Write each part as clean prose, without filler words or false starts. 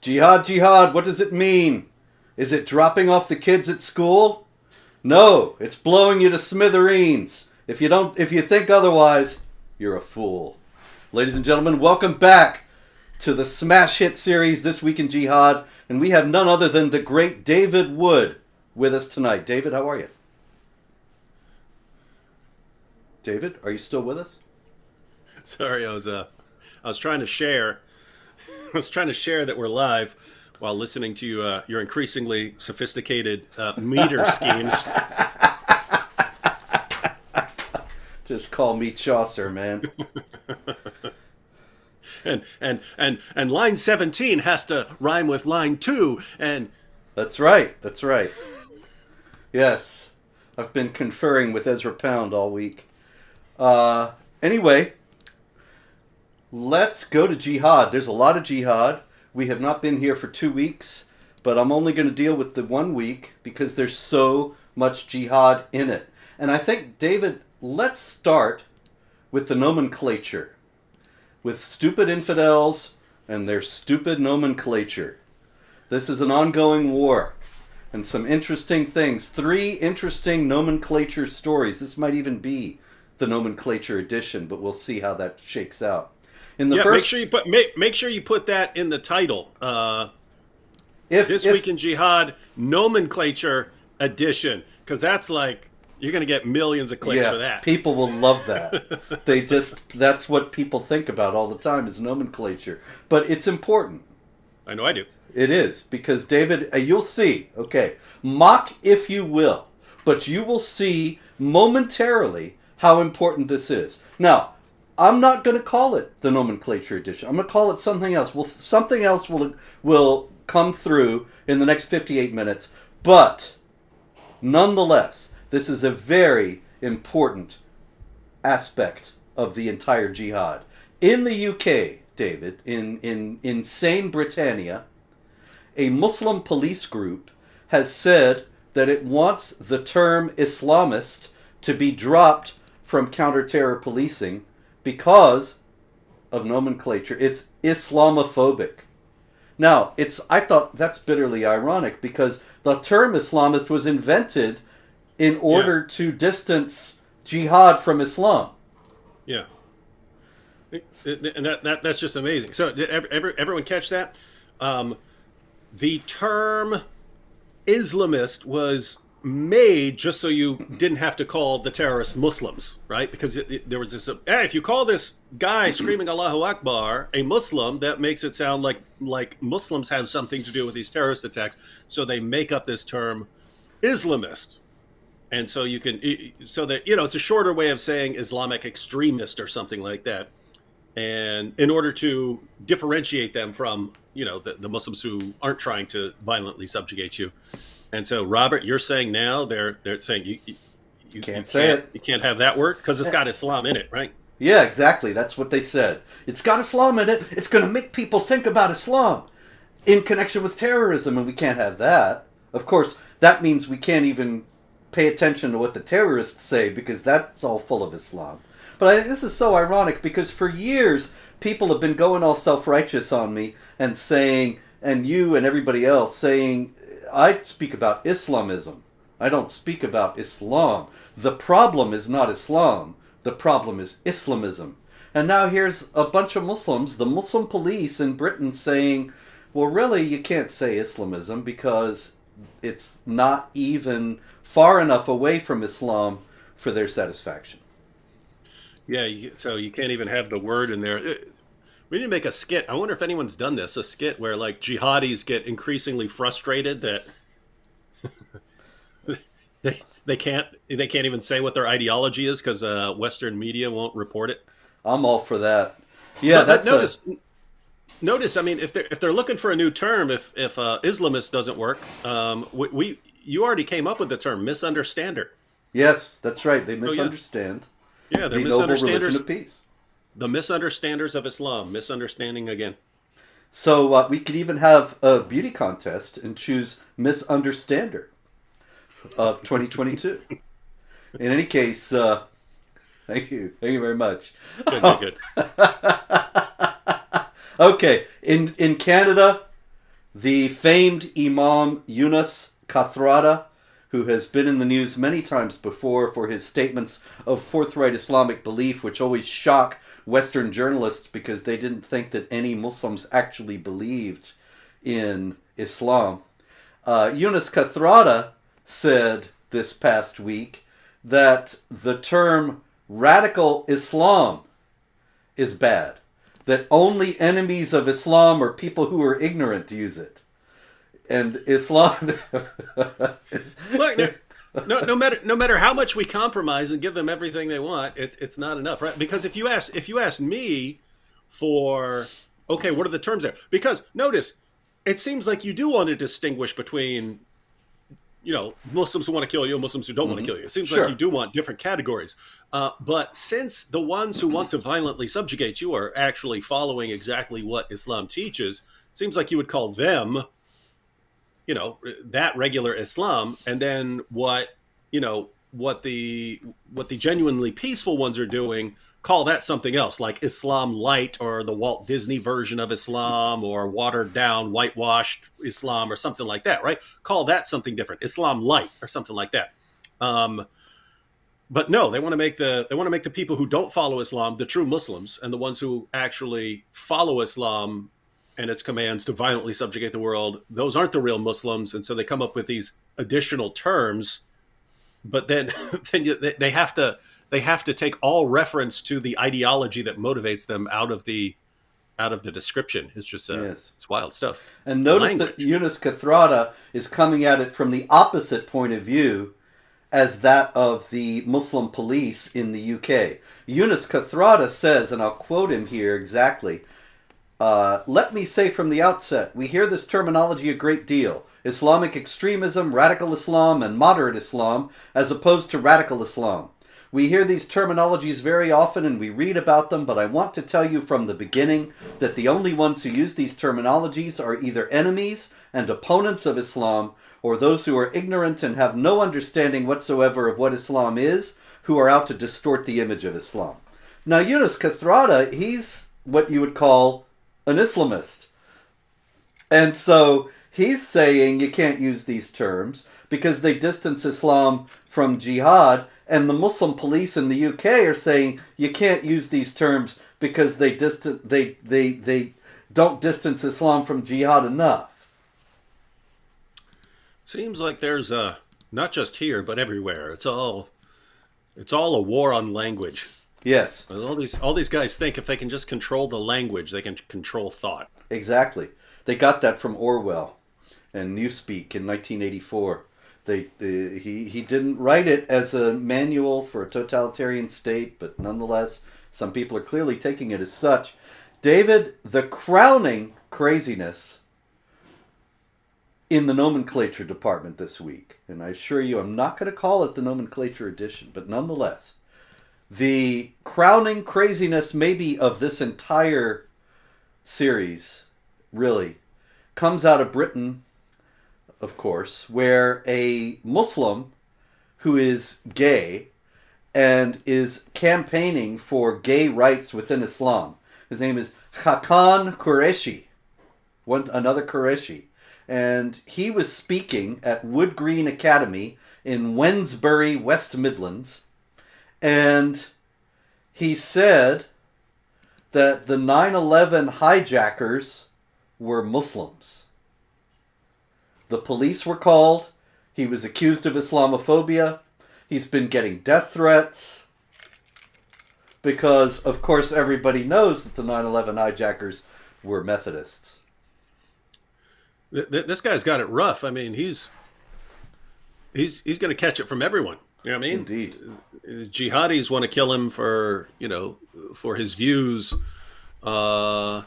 Jihad, jihad, what does it mean? Is it dropping off the kids at school? No, it's blowing you to smithereens. If you think otherwise, you're a fool. Ladies and gentlemen, welcome back to the smash hit series This Week in Jihad, and we have none other than the great David Wood with us tonight. David, how are you? David, are you still with us? Sorry, I was trying to share. I was trying to share that we're live while listening to your increasingly sophisticated meter schemes. Just call me Chaucer, man. and line 17 has to rhyme with line 2, and That's right. Yes. I've been conferring with Ezra Pound all week. Anyway, let's go to jihad. There's a lot of jihad. We have not been here for 2 weeks, but I'm only going to deal with the 1 week because there's so much jihad in it. And I think, David, let's start with the nomenclature. With stupid infidels and their stupid nomenclature. This is an ongoing war. And some interesting things. 3 interesting nomenclature stories. This might even be the nomenclature edition, but we'll see how that shakes out. In the first, make sure you put that in the title. This Week in Jihad Nomenclature Edition, because that's like you're going to get millions of clicks for that. People will love that. That's what people think about all the time is nomenclature, but it's important. I know I do. It is, because David, you'll see. Okay, mock if you will, but you will see momentarily how important this is. Now, I'm not going to call it the nomenclature edition. I'm going to call it something else. Something else will come through in the next 58 minutes. But nonetheless, this is a very important aspect of the entire jihad. In the UK, David, in insane Britannia, a Muslim police group has said that it wants the term Islamist to be dropped from counter-terror policing because of nomenclature. It's Islamophobic. Now, I thought that's bitterly ironic because the term Islamist was invented in order to distance jihad from Islam. Yeah. And that's just amazing. So did everyone catch that? The term Islamist was made just so you didn't have to call the terrorists Muslims, right? Because there was this, hey, if you call this guy screaming Allahu Akbar a Muslim, that makes it sound like Muslims have something to do with these terrorist attacks. So they make up this term Islamist. And so you can, so that, it's a shorter way of saying Islamic extremist or something like that. And in order to differentiate them from, the Muslims who aren't trying to violently subjugate you. And so, Robert, you're saying now they're saying you can't say it. You can't have that word because it's got Islam in it, right? Yeah, exactly. That's what they said. It's got Islam in it. It's going to make people think about Islam in connection with terrorism, and we can't have that. Of course, that means we can't even pay attention to what the terrorists say because that's all full of Islam. But I think this is so ironic because for years, people have been going all self-righteous on me and saying, and you and everybody else saying, I speak about Islamism. I don't speak about Islam. The problem is not Islam. The problem is Islamism. And now here's a bunch of Muslims, the Muslim police in Britain saying, well, really, you can't say Islamism because it's not even far enough away from Islam for their satisfaction. Yeah, so you can't even have the word in there. We need to make a skit. I wonder if anyone's done this, a skit where like jihadis get increasingly frustrated that they can't even say what their ideology is because Western media won't report it. I'm all for that. Yeah, but notice. I mean, if they're looking for a new term, if Islamist doesn't work, you already came up with the term misunderstander. Yes, that's right. They misunderstand. Yeah, they're the noble misunderstanders. Religion of peace. The misunderstanders of Islam, misunderstanding again. So we could even have a beauty contest and choose misunderstander of 2022. In any case, thank you very much. Good. Okay, in Canada, the famed Imam Yunus Kathrada, who has been in the news many times before for his statements of forthright Islamic belief, which always shock Western journalists because they didn't think that any Muslims actually believed in Islam. Yunus Kathrada said this past week that the term radical Islam is bad, that only enemies of Islam or people who are ignorant use it. And Islam is... Look, no matter how much we compromise and give them everything they want, it's not enough, right? Because if you ask me for, okay, what are the terms there? Because notice, it seems like you do want to distinguish between, Muslims who want to kill you and Muslims who don't want to kill you. It seems like you do want different categories. But since the ones who want to violently subjugate you are actually following exactly what Islam teaches, it seems like you would call them, that regular Islam, and then what the genuinely peaceful ones are doing, call that something else, like Islam light or the Walt Disney version of Islam or watered down, whitewashed Islam or something like that, right? Call that something different, Islam light or something like that. But no, they want to make the people who don't follow Islam the true Muslims, and the ones who actually follow Islam and its commands to violently subjugate the world, those aren't the real Muslims. And so they come up with these additional terms, but then they have to take all reference to the ideology that motivates them out of the description. It's just it's wild stuff. And notice that Yunus Kathrada is coming at it from the opposite point of view as that of the Muslim police in the UK. Yunus Kathrada says, and I'll quote him here exactly, let me say from the outset, we hear this terminology a great deal. Islamic extremism, radical Islam, and moderate Islam, as opposed to radical Islam. We hear these terminologies very often and we read about them, but I want to tell you from the beginning that the only ones who use these terminologies are either enemies and opponents of Islam, or those who are ignorant and have no understanding whatsoever of what Islam is, who are out to distort the image of Islam. Now, Yunus Kathrada, he's what you would call an Islamist. And so he's saying you can't use these terms because they distance Islam from jihad, and the Muslim police in the UK are saying you can't use these terms because they don't distance Islam from jihad enough. Seems like there's not just here but everywhere. It's all a war on language. Yes. All these guys think if they can just control the language, they can control thought. Exactly. They got that from Orwell and Newspeak in 1984. He didn't write it as a manual for a totalitarian state, but nonetheless, some people are clearly taking it as such. David, the crowning craziness in the nomenclature department this week, and I assure you I'm not going to call it the nomenclature edition, but nonetheless, the crowning craziness maybe of this entire series, really, comes out of Britain, of course, where a Muslim who is gay and is campaigning for gay rights within Islam. His name is Hakan Qureshi, another Qureshi. And he was speaking at Wood Green Academy in Wednesbury, West Midlands. And he said that the 9/11 hijackers were Muslims. The police were called. He was accused of Islamophobia. He's been getting death threats because, of course, everybody knows that the 9/11 hijackers were Methodists. This guy's got it rough. I mean, he's going to catch it from everyone. You know what I mean? Indeed. Jihadis want to kill him for his views, and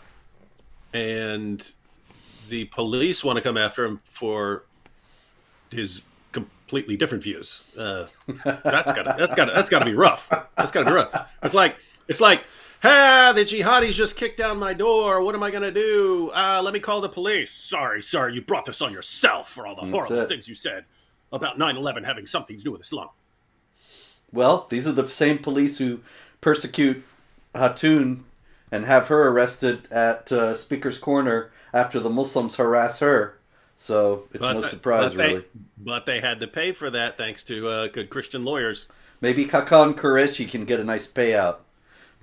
the police want to come after him for his completely different views. That's gotta be rough. That's gotta be rough. It's like, the jihadis just kicked down my door. What am I gonna do? Let me call the police. Sorry, you brought this on yourself for all the horrible things you said about 9/11 having something to do with Islam. Well, these are the same police who persecute Hatun and have her arrested at Speaker's Corner after the Muslims harass her. So it's no surprise, really. But they had to pay for that thanks to good Christian lawyers. Maybe Kakan Qureshi can get a nice payout.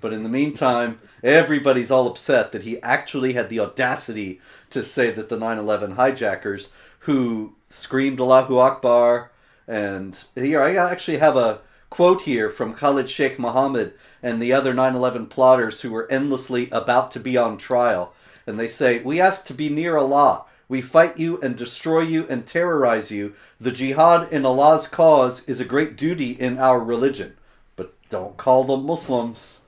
But in the meantime, everybody's all upset that he actually had the audacity to say that the 9/11 hijackers who screamed Allahu Akbar, and here I actually have a quote here from Khalid Sheikh Mohammed and the other 9/11 plotters who were endlessly about to be on trial. And they say, "We ask to be near Allah. We fight you and destroy you and terrorize you. The jihad in Allah's cause is a great duty in our religion. But don't call them Muslims."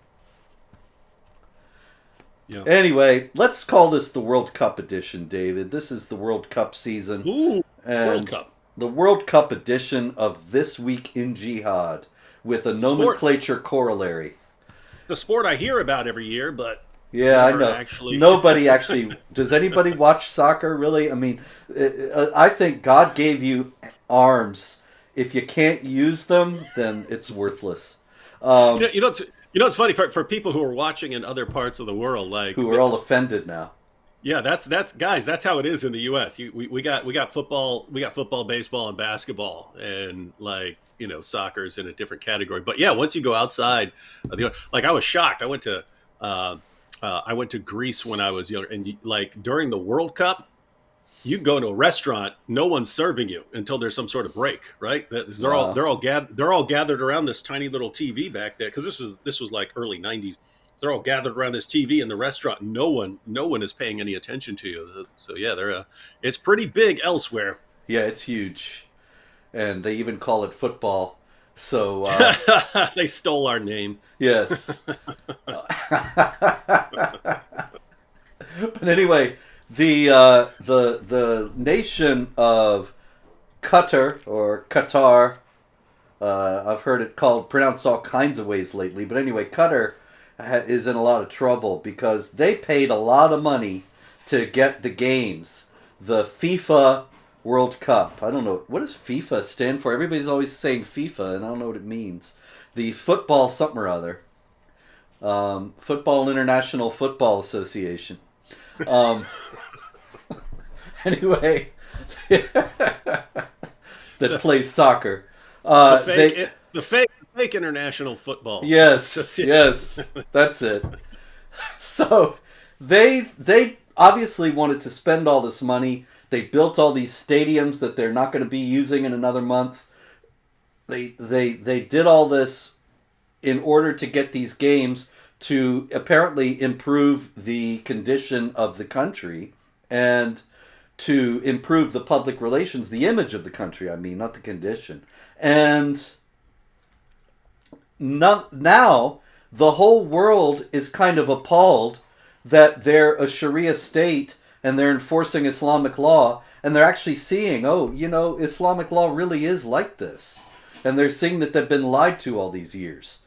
Yeah. Anyway, let's call this the World Cup edition, David. This is the World Cup season. Ooh, and World Cup. The World Cup edition of This Week in Jihad with a nomenclature corollary. It's a sport I hear about every year, but yeah, I know. Nobody actually... Does anybody watch soccer, really? I mean, I think God gave you arms. If you can't use them, then it's worthless. You know, it's funny for people who are watching in other parts of the world, like who are all offended now. Yeah, that's guys. That's how it is in the U.S. We got football, baseball, and basketball, and soccer's in a different category. But yeah, once you go outside, I was shocked. I went to Greece when I was younger, and during the World Cup, you go to a restaurant, no one's serving you until there's some sort of break, right? They're all gathered around this tiny little TV back there, because this was like early '90s. They're all gathered around this TV in the restaurant. No one is paying any attention to you. So yeah, it's pretty big elsewhere. Yeah, it's huge, and they even call it football. So they stole our name. Yes. But anyway. The nation of Qatar or Qatar, I've heard it pronounced all kinds of ways lately. But anyway, Qatar is in a lot of trouble because they paid a lot of money to get the games, the FIFA World Cup. I don't know, what does FIFA stand for? Everybody's always saying FIFA, and I don't know what it means. The football something or other. Football International Football Association. Anyway, that plays soccer. The fake international football. Yes, yes, that's it. So they obviously wanted to spend all this money. They built all these stadiums that they're not going to be using in another month. They did all this in order to get these games to apparently improve the condition of the country and to improve the public relations, the image of the country, I mean, not the condition. And now the whole world is kind of appalled that they're a Sharia state and they're enforcing Islamic law, and they're actually seeing, Islamic law really is like this. And they're seeing that they've been lied to all these years.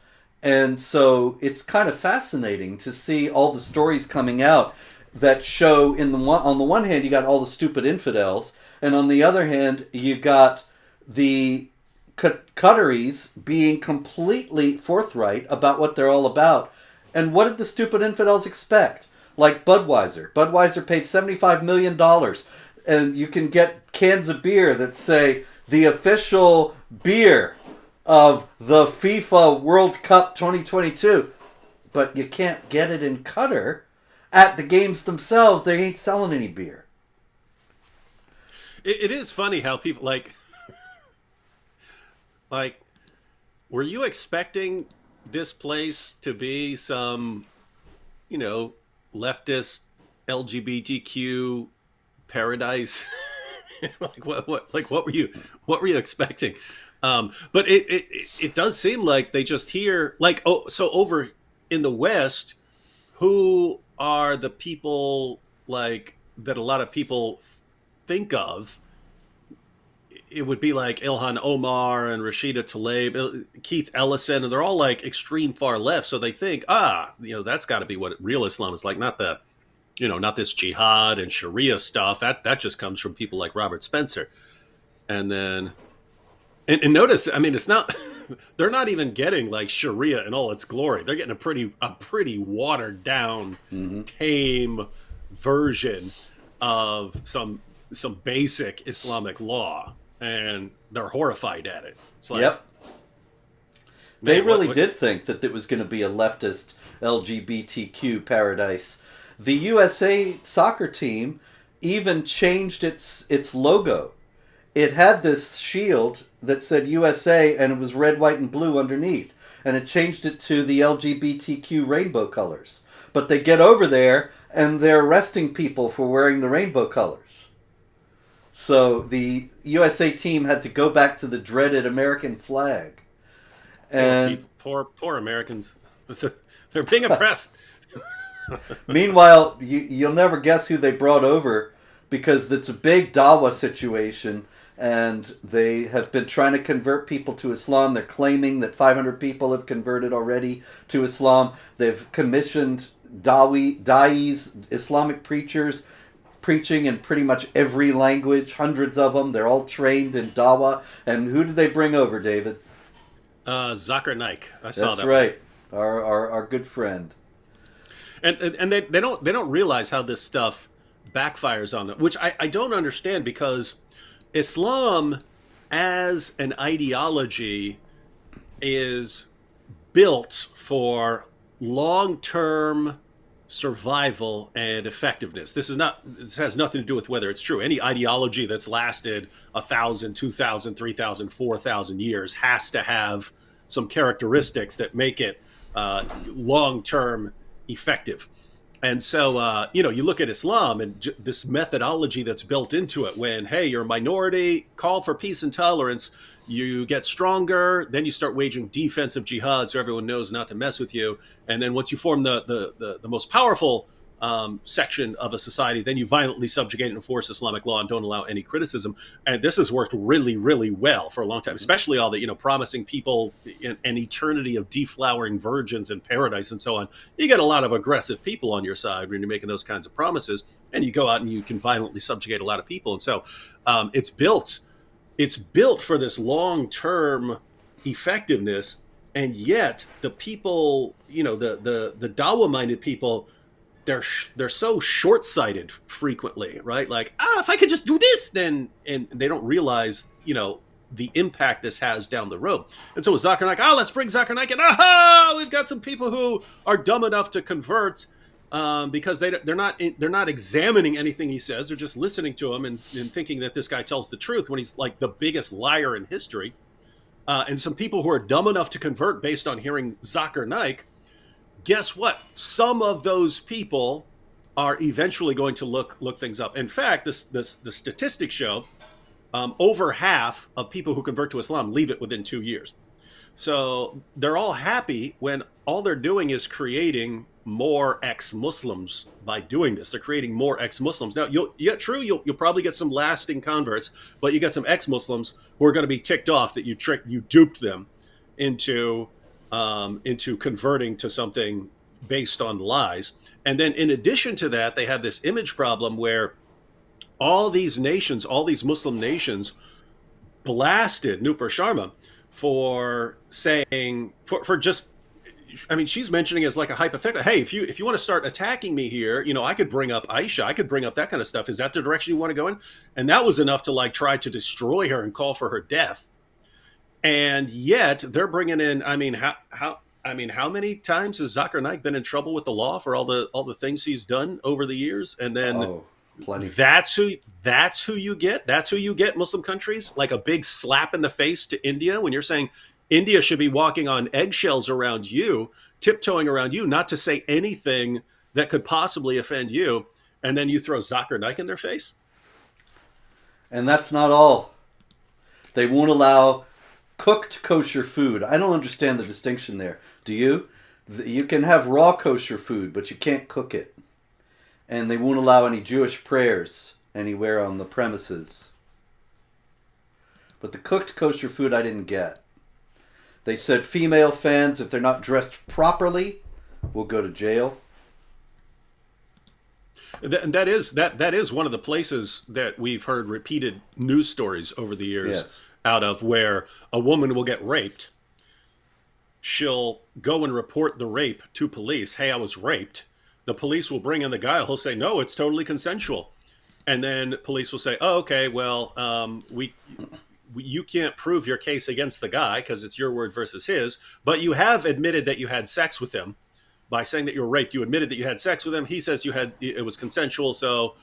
And so it's kind of fascinating to see all the stories coming out that show on the one hand you got all the stupid infidels, and on the other hand you got the Qataris being completely forthright about what they're all about. And what did the stupid infidels expect? Like Budweiser. Budweiser paid $75 million, and you can get cans of beer that say the official beer of the FIFA World Cup 2022. But you can't get it in Qatar. At the games themselves, they ain't selling any beer. It is funny how people like, were you expecting this place to be some, leftist LGBTQ paradise? What were you expecting? But it does seem like they just hear so over in the West, who are the people that a lot of people think of? It would be like Ilhan Omar and Rashida Tlaib, Keith Ellison, and they're all extreme far left. So they think, that's got to be what real Islam is like, not not this jihad and Sharia stuff. That just comes from people like Robert Spencer. And then, and notice, I mean, it's not they're not even getting like Sharia in all its glory. They're getting a pretty watered down, tame version of some basic Islamic law, and they're horrified at it. It's like, Yep. They man, really did think that it was going to be a leftist LGBTQ paradise. The USA soccer team even changed its logo. It had this shield that said USA, and it was red, white, and blue underneath. And it changed it to the LGBTQ rainbow colors. But they get over there, and they're arresting people for wearing the rainbow colors. So the USA team had to go back to the dreaded American flag. And poor Americans. They're being oppressed. meanwhile, you'll never guess who they brought over, because it's a big Dawa situation, and they have been trying to convert people to Islam. They're claiming that 500 people have converted already to Islam. They've commissioned Da'is, Islamic preachers, preaching in pretty much every language, hundreds of them. They're all trained in Dawa. And who did they bring over, David? Zakir Naik. I saw that. That's right. Our good friend. And they don't realize how this stuff backfires on them, which I don't understand, because Islam as an ideology is built for long-term survival and effectiveness. This has nothing to do with whether it's true. Any ideology that's lasted 1,000, 2,000, 3,000, 4,000 years has to have some characteristics that make it long-term effective. And so, you look at Islam and this methodology that's built into it. When, hey, you're a minority, call for peace and tolerance. You get stronger, then you start waging defensive jihad, so everyone knows not to mess with you. And then once you form the most powerful section of a society, then you violently subjugate and enforce Islamic law and don't allow any criticism. And this has worked really, really well for a long time, especially all the, promising people an eternity of deflowering virgins in paradise and so on. You get a lot of aggressive people on your side when you're making those kinds of promises, and you go out and you can violently subjugate a lot of people. And so it's built for this long-term effectiveness. And yet the people, the Dawa-minded people, they're so short-sighted frequently, right? Like, if I could just do this, then, and they don't realize, the impact this has down the road. And so with Zakir Naik, let's bring Zakir Naik in. We've got some people who are dumb enough to convert because they're not examining anything he says. They're just listening to him and thinking that this guy tells the truth when he's like the biggest liar in history. And some people who are dumb enough to convert based on hearing Zakir Naik. Guess what? Some of those people are eventually going to look things up. In fact, the statistics show over half of people who convert to Islam leave it within 2 years. So they're all happy when all they're doing is creating more ex-Muslims by doing this. They're creating more ex-Muslims. Now, you'll probably get some lasting converts, but you got some ex-Muslims who are going to be ticked off that you duped them into converting to something based on lies. And then in addition to that, they have this image problem where all these Muslim nations blasted Nupur Sharma for saying, for just, she's mentioning as like a hypothetical, hey, if you want to start attacking me here, I could bring up Aisha, I could bring up that kind of stuff. Is that the direction you want to go in? And that was enough to like try to destroy her and call for her death. And yet they're bringing in, how many times has Zakir Naik been in trouble with the law for all the things he's done over the years? And then plenty. That's who you get. That's who you get, Muslim countries, like a big slap in the face to India when you're saying India should be walking on eggshells around you, tiptoeing around you, not to say anything that could possibly offend you. And then you throw Zakir Naik in their face. And that's not all. They won't allow cooked kosher food. I don't understand the distinction there. Do you? You can have raw kosher food, but you can't cook it. And they won't allow any Jewish prayers anywhere on the premises. But the cooked kosher food I didn't get. They said female fans, if they're not dressed properly, will go to jail. And that is one of the places that we've heard repeated news stories over the years. Yes. Out of, where a woman will get raped, she'll go and report the rape to police. Hey, I was raped. The police will bring in the guy. He'll say, no, it's totally consensual. And then police will say, oh, okay, well, you can't prove your case against the guy because it's your word versus his, but you have admitted that you had sex with him. By saying that you were raped, you admitted that you had sex with him. He says it was consensual, so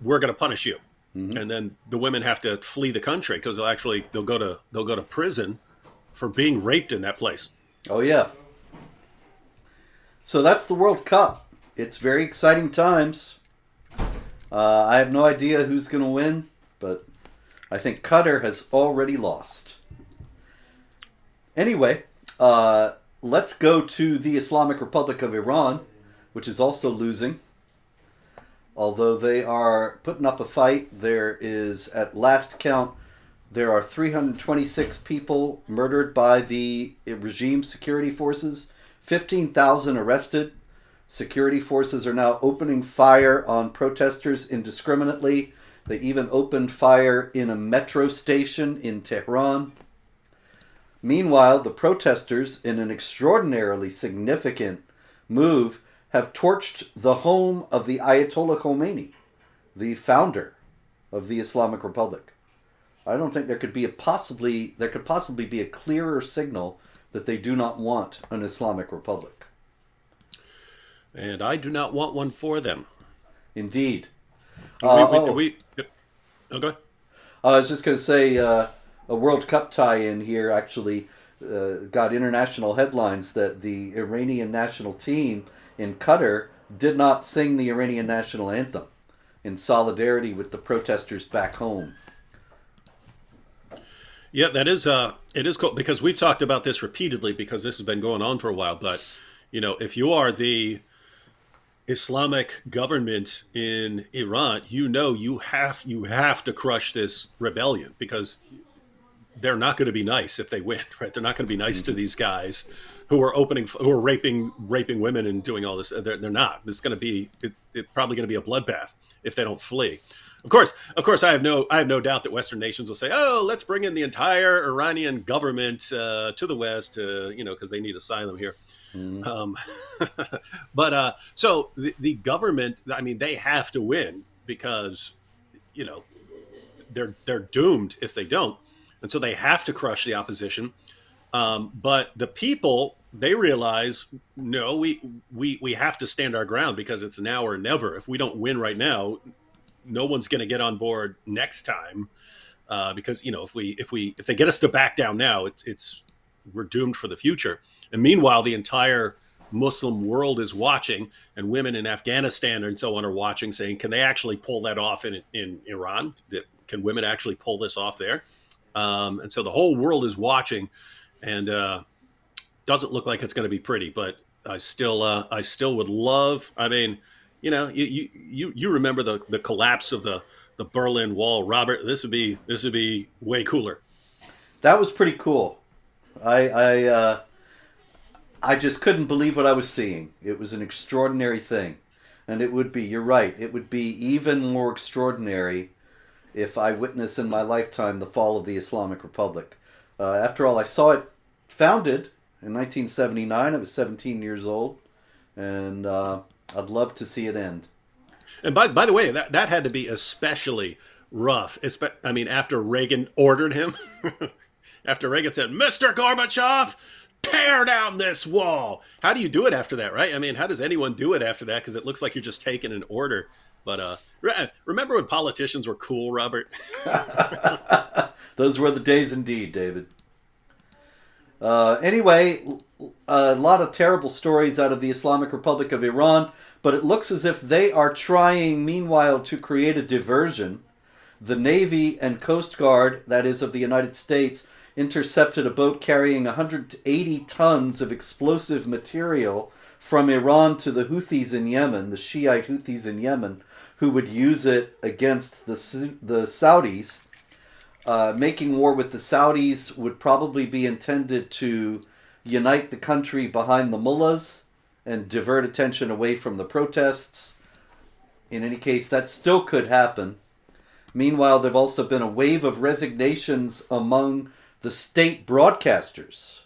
we're going to punish you. Mm-hmm. And then the women have to flee the country because they'll go to prison for being raped in that place. Oh yeah. So that's the World Cup. It's very exciting times. I have no idea who's going to win, but I think Qatar has already lost. Anyway, let's go to the Islamic Republic of Iran, which is also losing. Although they are putting up a fight, there is, at last count, there are 326 people murdered by the regime security forces, 15,000 arrested. Security forces are now opening fire on protesters indiscriminately. They even opened fire in a metro station in Tehran. Meanwhile, the protesters, in an extraordinarily significant move, have torched the home of the Ayatollah Khomeini, the founder of the Islamic Republic. I don't think there could possibly be a clearer signal that they do not want an Islamic Republic. And I do not want one for them. Indeed. Okay. I was just going to say a World Cup tie-in here actually got international headlines that the Iranian national team in Qatar did not sing the Iranian national anthem in solidarity with the protesters back home. Yeah, it is cool because we've talked about this repeatedly because this has been going on for a while. But if you are the Islamic government in Iran, you have to crush this rebellion because they're not going to be nice if they win, right? They're not going to be nice to these guys who are raping women and doing all this. They're not. It's going to be it's probably going to be a bloodbath if they don't flee. Of course, I have no doubt that Western nations will say, "Oh, let's bring in the entire Iranian government to the West, because they need asylum here." But so the government, I mean, they have to win because they're doomed if they don't, and so they have to crush the opposition. But the people, they realize, no, we have to stand our ground because it's now or never. If we don't win right now, no one's going to get on board next time. Because if they get us to back down now, we're doomed for the future. And meanwhile, the entire Muslim world is watching, and women in Afghanistan and so on are watching, saying, "Can they actually pull that off in Iran? Can women actually pull this off there?" And so the whole world is watching, and doesn't look like it's going to be pretty. But I still would love. I mean, you remember the collapse of the Berlin Wall, Robert? This would be way cooler. That was pretty cool. I just couldn't believe what I was seeing. It was an extraordinary thing, and it would be. You're right. It would be even more extraordinary if I witnessed in my lifetime the fall of the Islamic Republic. After all, I saw it founded in 1979. I was 17 years old, and I'd love to see it end. And by the way, that had to be especially rough. I mean, after Reagan ordered him, after Reagan said, "Mr. Gorbachev, tear down this wall." How do you do it after that, right? I mean, how does anyone do it after that? Because it looks like you're just taking an order. But remember when politicians were cool, Robert? Those were the days indeed, David. Anyway, a lot of terrible stories out of the Islamic Republic of Iran, but it looks as if they are trying, meanwhile, to create a diversion. The Navy and Coast Guard, that is of the United States, intercepted a boat carrying 180 tons of explosive material from Iran to the Houthis in Yemen, the Shiite Houthis in Yemen, who would use it against the Saudis. Making war with the Saudis would probably be intended to unite the country behind the mullahs and divert attention away from the protests. In any case, that still could happen. Meanwhile, there have also been a wave of resignations among the state broadcasters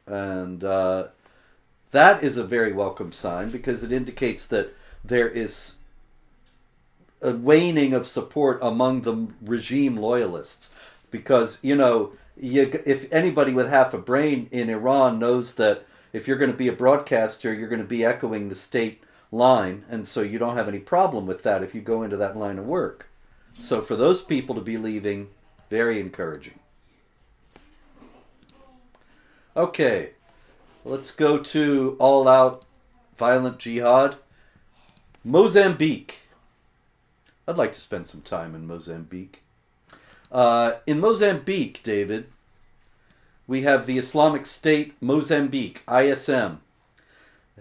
And that is a very welcome sign because it indicates that there is a waning of support among the regime loyalists. Because, if anybody with half a brain in Iran knows that if you're going to be a broadcaster, you're going to be echoing the state line, and so you don't have any problem with that if you go into that line of work. So for those people to be leaving, very encouraging. Okay, let's go to all-out violent jihad. Mozambique. I'd like to spend some time in Mozambique. In Mozambique, David, we have the Islamic State Mozambique, ISM.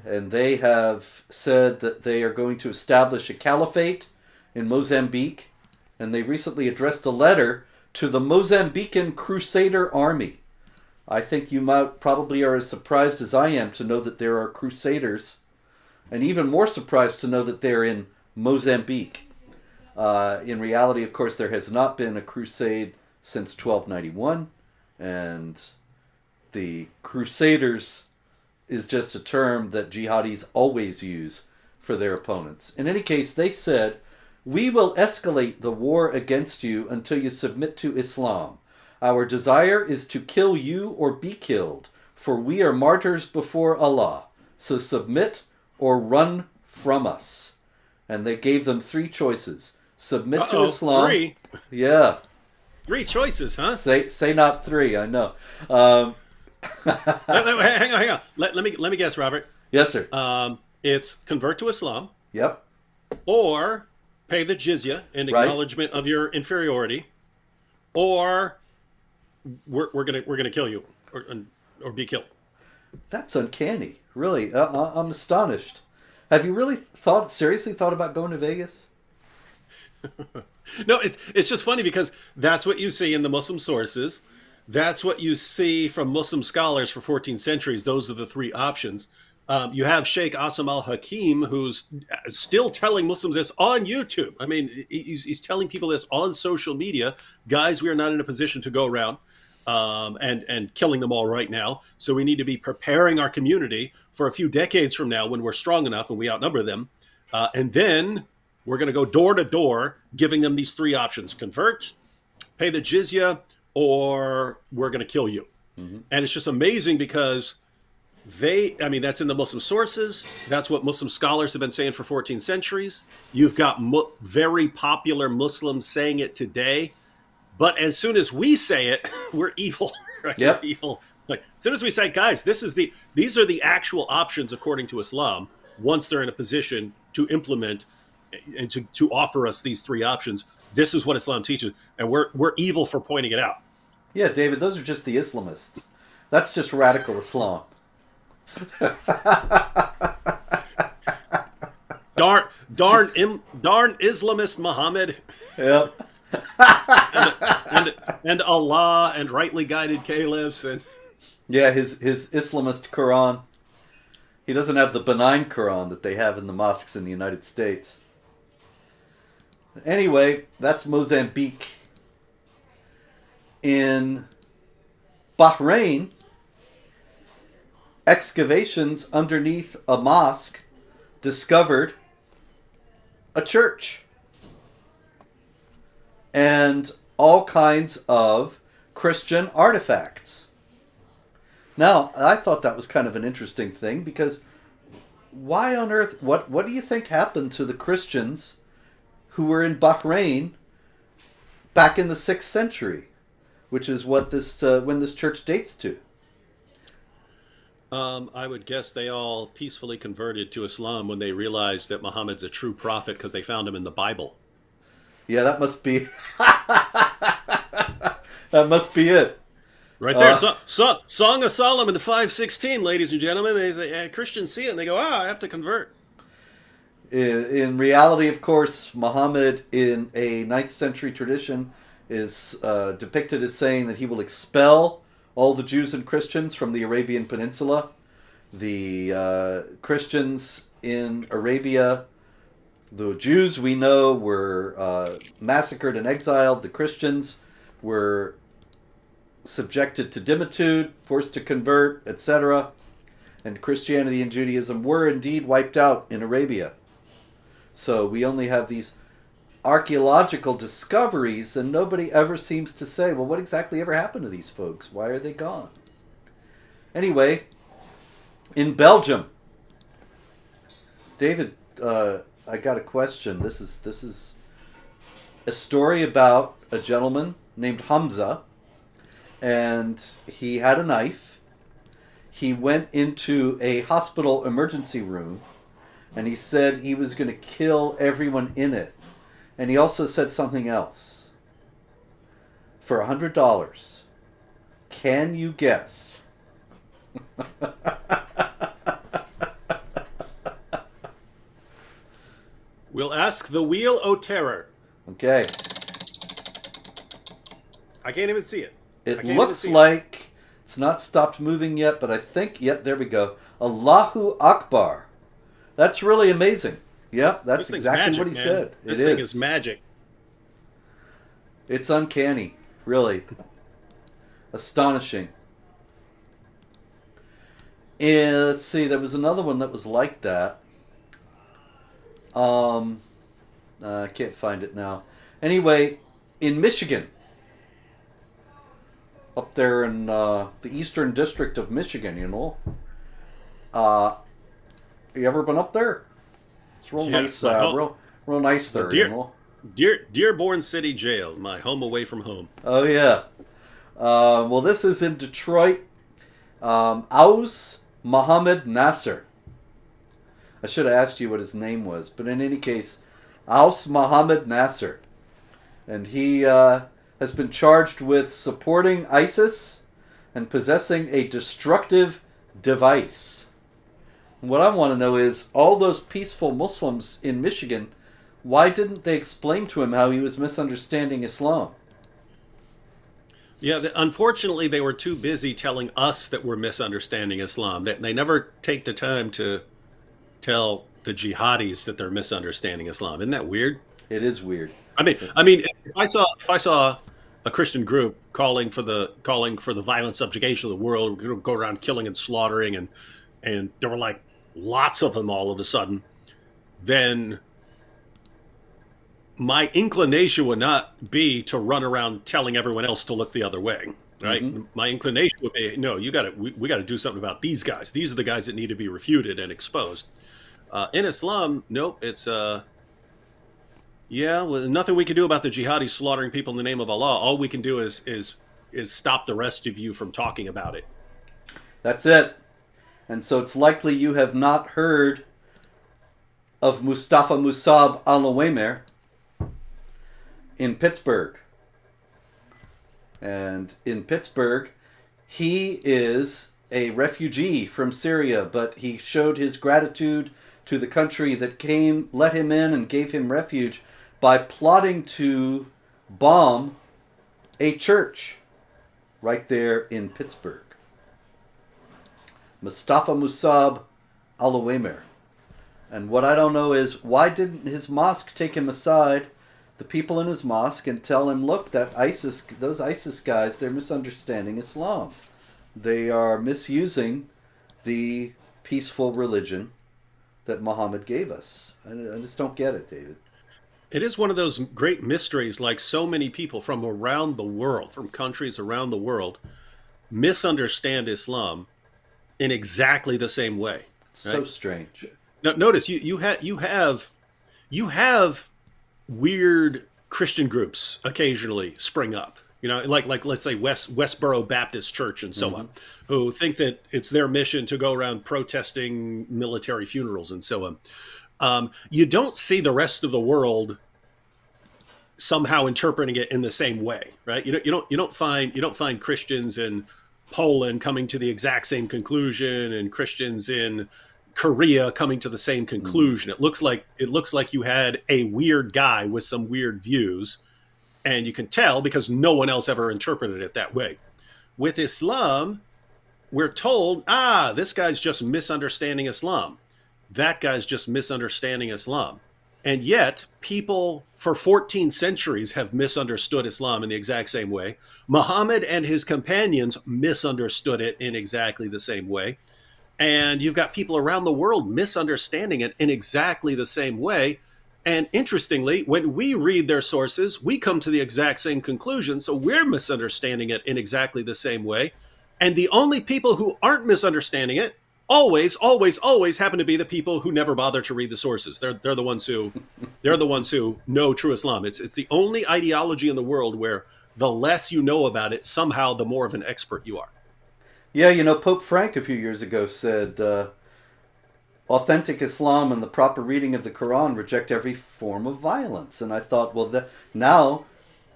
And they have said that they are going to establish a caliphate in Mozambique. And they recently addressed a letter to the Mozambican Crusader Army. I think you probably are as surprised as I am to know that there are crusaders. And even more surprised to know that they're in Mozambique. In reality, of course, there has not been a crusade since 1291. And the Crusaders is just a term that jihadis always use for their opponents. In any case, they said, "We will escalate the war against you until you submit to Islam. Our desire is to kill you or be killed, for we are martyrs before Allah. So submit or run from us." And they gave them 3 choices. Submit to Islam. 3? Yeah. 3 choices, huh? Say not 3, I know. Hang on. Let me guess, Robert. Yes, sir. It's convert to Islam. Yep. Or pay the jizya in acknowledgement of your inferiority, or we're gonna kill you or be killed. That's uncanny. Really, I'm astonished. Have you really seriously thought about going to Vegas? No, it's just funny because that's what you see in the Muslim sources. That's what you see from Muslim scholars for 14 centuries. Those are the 3 options. You have Sheikh Asim al-Hakim, who's still telling Muslims this on YouTube. I mean, he's telling people this on social media. Guys, we are not in a position to go around and killing them all right now. So we need to be preparing our community for a few decades from now when we're strong enough and we outnumber them. And then we're going to go door to door, giving them these 3 options: convert, pay the jizya, or we're going to kill you. Mm-hmm. And it's just amazing because that's in the Muslim sources. That's what Muslim scholars have been saying for 14 centuries. You've got very popular Muslims saying it today. But as soon as we say it, we're evil. Right? Yep. We're evil. Like, as soon as we say, guys, these are the actual options according to Islam, once they're in a position to implement and to offer us these 3 options, this is what Islam teaches. And we're evil for pointing it out. Yeah, David, those are just the Islamists. That's just radical Islam. darn Islamist Muhammad. Yep. and Allah and rightly guided caliphs and his Islamist Quran. He doesn't have the benign Quran that they have in the mosques in the United States. Anyway, that's Mozambique. In Bahrain, excavations underneath a mosque discovered a church and all kinds of Christian artifacts. Now, I thought that was kind of an interesting thing because why on earth, what do you think happened to the Christians who were in Bahrain back in the 6th century, which is what when this church dates to? I would guess they all peacefully converted to Islam when they realized that Muhammad's a true prophet because they found him in the Bible. Yeah, that must be that must be it. Right there, Song of Solomon 5:16, ladies and gentlemen. They Christians see it and they go, I have to convert. In reality, of course, Muhammad in a 9th century tradition is depicted as saying that he will expel all the Jews and Christians from the Arabian Peninsula. The Christians in Arabia, the Jews we know were massacred and exiled. The Christians were subjected to dimitude, forced to convert, etc. And Christianity and Judaism were indeed wiped out in Arabia. So we only have these archaeological discoveries, and nobody ever seems to say, well, what exactly ever happened to these folks? Why are they gone? Anyway, in Belgium, David, I got a question. This is a story about a gentleman named Hamza, and he had a knife. He went into a hospital emergency room, and he said he was going to kill everyone in it. And he also said something else. For $100, can you guess? We'll ask the Wheel o' Terror. Okay. I can't even see it. It looks like it's not stopped moving yet, but I think, yep, there we go. Allahu Akbar. That's really amazing. Yep, that's exactly magic, what he man. said. This thing is magic. It's uncanny, really. Astonishing. And let's see, there was another one that was like that. I can't find it now. Anyway, in Michigan, up there in the Eastern District of Michigan, you know. You ever been up there? It's real nice, real nice there, you know. Dearborn City Jail, my home away from home. Oh yeah. Well, this is in Detroit. Aus Muhammad Nasser. I should have asked you what his name was, but in any case, Aus Muhammad Nasser, and he has been charged with supporting ISIS and possessing a destructive device. What I want to know is, all those peaceful Muslims in Michigan, why didn't they explain to him how he was misunderstanding Islam? Yeah, unfortunately, they were too busy telling us that we're misunderstanding Islam. They never take the time to tell the jihadis that they're misunderstanding Islam. Isn't that weird? It is weird. I mean, if I saw a Christian group calling for the violent subjugation of the world, we're going to go around killing and slaughtering, and there were like lots of them all of a sudden, then my inclination would not be to run around telling everyone else to look the other way, right? Mm-hmm. My inclination would be, no, we got to do something about these guys. These are the guys that need to be refuted and exposed. In Islam, nope, it's nothing we can do about the jihadis slaughtering people in the name of Allah. All we can do is stop the rest of you from talking about it. That's it. And so it's likely you have not heard of Mustafa Musab al-Uwaimer in Pittsburgh. And in Pittsburgh, he is a refugee from Syria, but he showed his gratitude to the country that let him in and gave him refuge by plotting to bomb a church right there in Pittsburgh. Mustafa Musab al-Uwaimer. And what I don't know is, why didn't his mosque take him aside, the people in his mosque, and tell him, look, those ISIS guys, they're misunderstanding Islam. They are misusing the peaceful religion that Muhammad gave us. I just don't get it, David. It is one of those great mysteries, like so many people from around the world, from countries around the world, misunderstand Islam in exactly the same way. It's right? So strange. Now, notice you have weird Christian groups occasionally spring up. You know, like let's say Westboro Baptist Church and so on, who think that it's their mission to go around protesting military funerals and so on. You don't see the rest of the world somehow interpreting it in the same way, right? You don't find Christians in Poland coming to the exact same conclusion, and Christians in Korea coming to the same conclusion. It looks like you had a weird guy with some weird views, and you can tell because no one else ever interpreted it that way. With Islam, we're told, this guy's just misunderstanding Islam. That guy's just misunderstanding Islam. And yet, people for 14 centuries have misunderstood Islam in the exact same way. Muhammad and his companions misunderstood it in exactly the same way. And you've got people around the world misunderstanding it in exactly the same way. And interestingly, when we read their sources, we come to the exact same conclusion. So we're misunderstanding it in exactly the same way. And the only people who aren't misunderstanding it always happen to be the people who never bother to read the sources. They're the ones who know true Islam. It's the only ideology in the world where the less you know about it, somehow the more of an expert you are. Yeah, Pope Frank a few years ago said, authentic Islam and the proper reading of the Quran reject every form of violence. And I thought, well, now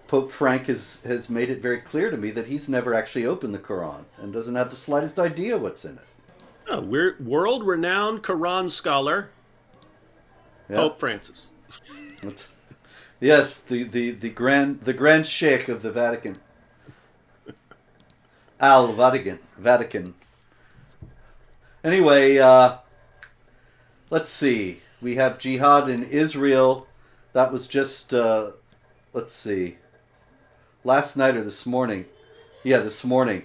Pope Frank has made it very clear to me that he's never actually opened the Quran and doesn't have the slightest idea what's in it. Oh, we're world-renowned Quran scholar, yeah. Pope Francis. Yes, the grand sheikh of the Vatican. Vatican. Anyway, let's see. We have jihad in Israel. That was just, let's see, last night or this morning. Yeah, this morning.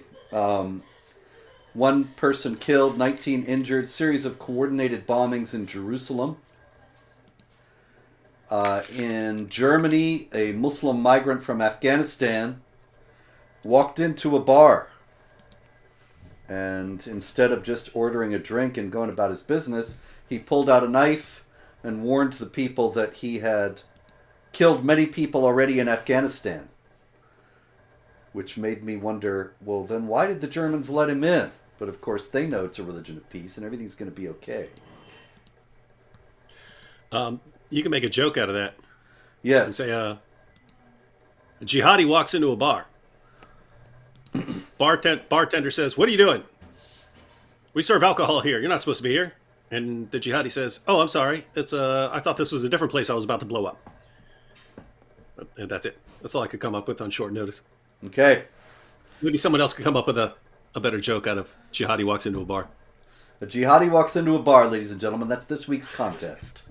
One person killed, 19 injured, series of coordinated bombings in Jerusalem. In Germany, a Muslim migrant from Afghanistan walked into a bar. And instead of just ordering a drink and going about his business, he pulled out a knife and warned the people that he had killed many people already in Afghanistan. Which made me wonder, well, then why did the Germans let him in? But of course they know it's a religion of peace and everything's going to be okay. You can make a joke out of that. Yes. And say, a jihadi walks into a bar. Bartender says, "What are you doing? We serve alcohol here. You're not supposed to be here." And the jihadi says, "Oh, I'm sorry. I thought this was a different place I was about to blow up." And that's it. That's all I could come up with on short notice. Okay. Maybe someone else could come up with a better joke out of jihadi walks into a bar. A jihadi walks into a bar, ladies and gentlemen. That's this week's contest.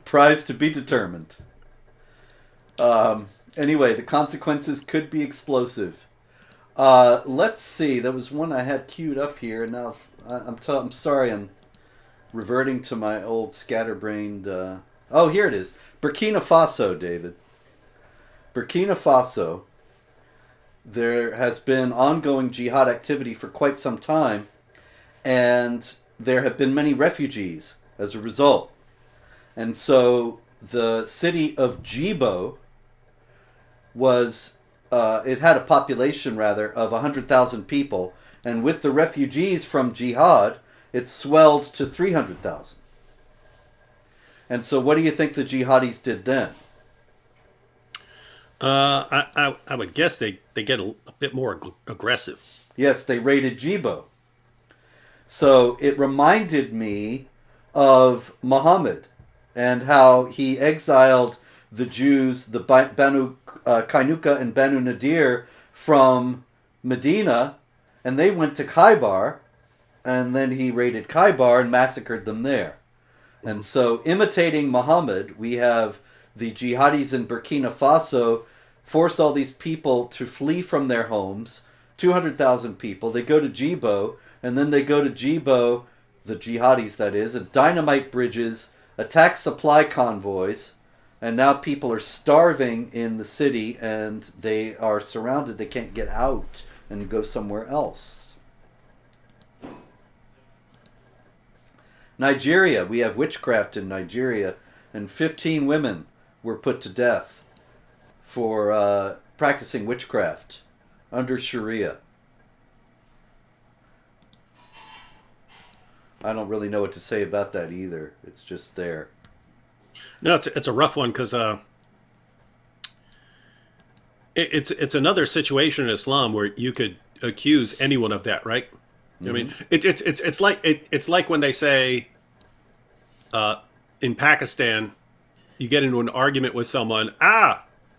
Prize to be determined. Anyway, the consequences could be explosive. Let's see. There was one I had queued up here. Now, I'm sorry. I'm reverting to my old scatterbrained... Oh, here it is. Burkina Faso, David. Burkina Faso. There has been ongoing jihad activity for quite some time, and there have been many refugees as a result. And so the city of Djibo was, it had a population, rather, of 100,000 people, and with the refugees from jihad, it swelled to 300,000. And so what do you think the jihadis did then? I would guess they get a bit more aggressive. Yes, they raided Djibo. So it reminded me of Muhammad and how he exiled the Jews, the Banu Kainuka and Banu Nadir, from Medina, and they went to Khaybar, and then he raided Khaybar and massacred them there. Mm-hmm. And so, imitating Muhammad, we have the jihadis in Burkina Faso force all these people to flee from their homes, 200,000 people. They go to Djibo, and then they go to Djibo, the jihadis that is, and dynamite bridges, attack supply convoys, and now people are starving in the city and they are surrounded. They can't get out and go somewhere else. Nigeria, we have witchcraft in Nigeria, and 15 women were put to death for practicing witchcraft under Sharia. I don't really know what to say about that either. It's just there. No, it's a rough one because it's another situation in Islam where you could accuse anyone of that, right? Mm-hmm. I mean, it's like when they say in Pakistan, you get into an argument with someone.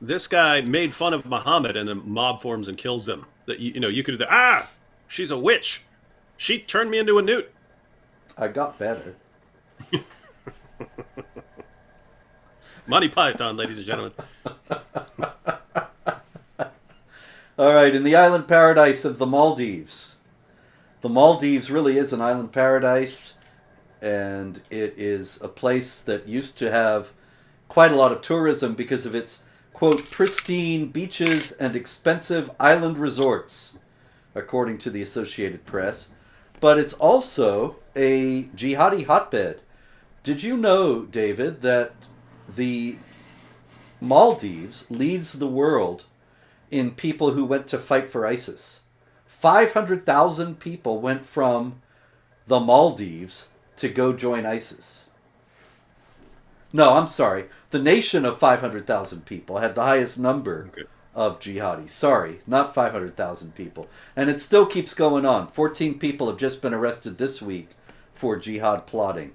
This guy made fun of Muhammad, and the mob forms and kills them. That you could she's a witch. She turned me into a newt. I got better. Monty Python, ladies and gentlemen. All right, in the island paradise of the Maldives. The Maldives really is an island paradise, and it is a place that used to have quite a lot of tourism because of its, quote, pristine beaches and expensive island resorts, according to the Associated Press. But it's also a jihadi hotbed. Did you know, David, that the Maldives leads the world in people who went to fight for ISIS? 500,000 people went from the Maldives to go join ISIS. No, I'm sorry. The nation of 500,000 people had the highest number of jihadis. Sorry, not 500,000 people. And it still keeps going on. 14 people have just been arrested this week for jihad plotting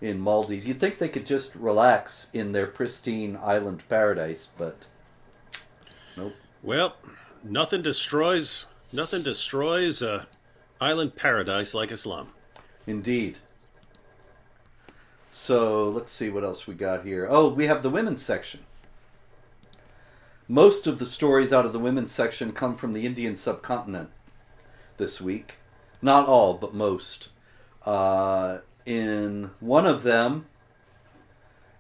in Maldives. You'd think they could just relax in their pristine island paradise, but nope. Well, nothing destroys a island paradise like Islam. Indeed. So let's see what else we got here. Oh, we have the women's section. Most of the stories out of the women's section come from the Indian subcontinent this week. Not all, but most. In one of them,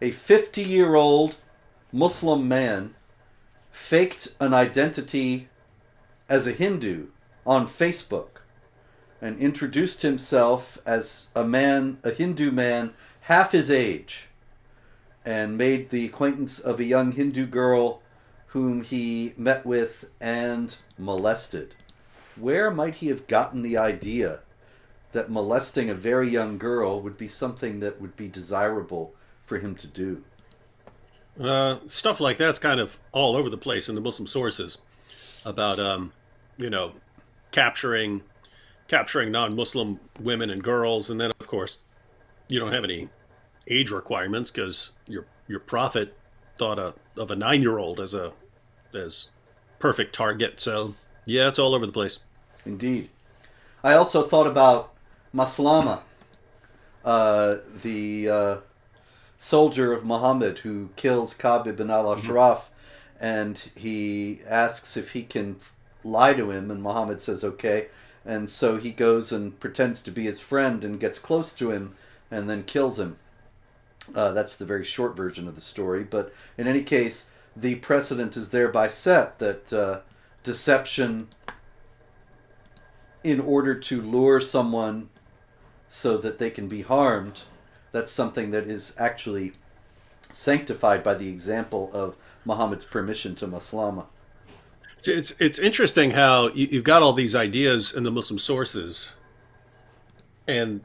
a 50-year-old Muslim man faked an identity as a Hindu on Facebook and introduced himself as a Hindu man half his age, and made the acquaintance of a young Hindu girl whom he met with and molested. Where might he have gotten the idea that molesting a very young girl would be something that would be desirable for him to do? Stuff like that's kind of all over the place in the Muslim sources about, capturing non-Muslim women and girls, and then of course you don't have any age requirements because your prophet thought of a 9-year-old as perfect target. So yeah, it's all over the place. Indeed. I also thought about Maslama, the soldier of Muhammad who kills Ka'b ibn al-Ashraf, and he asks if he can lie to him, and Muhammad says okay, and so he goes and pretends to be his friend and gets close to him and then kills him. That's the very short version of the story, but in any case, the precedent is thereby set that deception in order to lure someone so that they can be harmed, that's something that is actually sanctified by the example of Muhammad's permission to Maslama. It's interesting how you've got all these ideas in the Muslim sources, and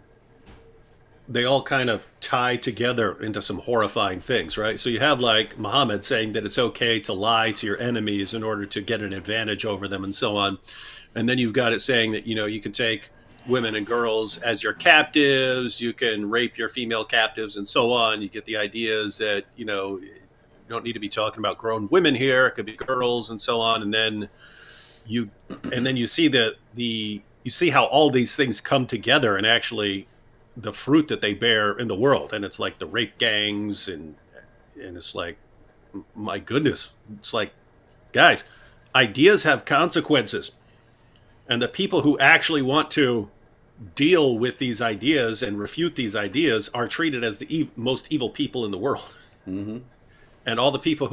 they all kind of tie together into some horrifying things, right? So you have like Muhammad saying that it's okay to lie to your enemies in order to get an advantage over them and so on. And then you've got it saying that, you can take women and girls as your captives, you can rape your female captives and so on. You get the ideas that, you don't need to be talking about grown women here. It could be girls and so on. And then you see you see how all these things come together and actually the fruit that they bear in the world. And it's like the rape gangs and it's like, my goodness, it's like, guys, ideas have consequences. And the people who actually want to deal with these ideas and refute these ideas are treated as the most evil people in the world. Mm-hmm. And all the people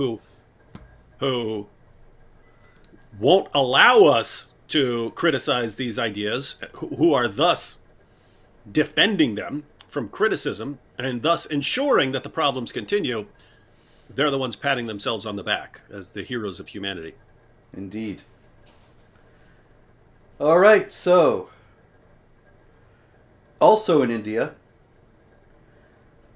who won't allow us to criticize these ideas, who are thus defending them from criticism and thus ensuring that the problems continue, they're the ones patting themselves on the back as the heroes of humanity. Indeed. All right, so also in India,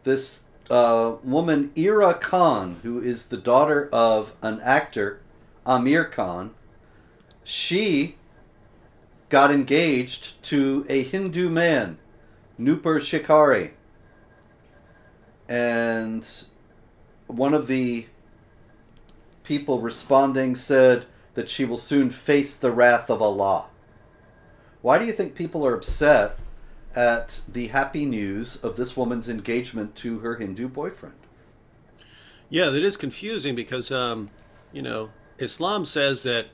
this woman Ira Khan, who is the daughter of an actor, Amir Khan, she got engaged to a Hindu man, Nupur Shikari. And one of the people responding said that she will soon face the wrath of Allah. Why do you think people are upset at the happy news of this woman's engagement to her Hindu boyfriend. Yeah, that is confusing because, Islam says that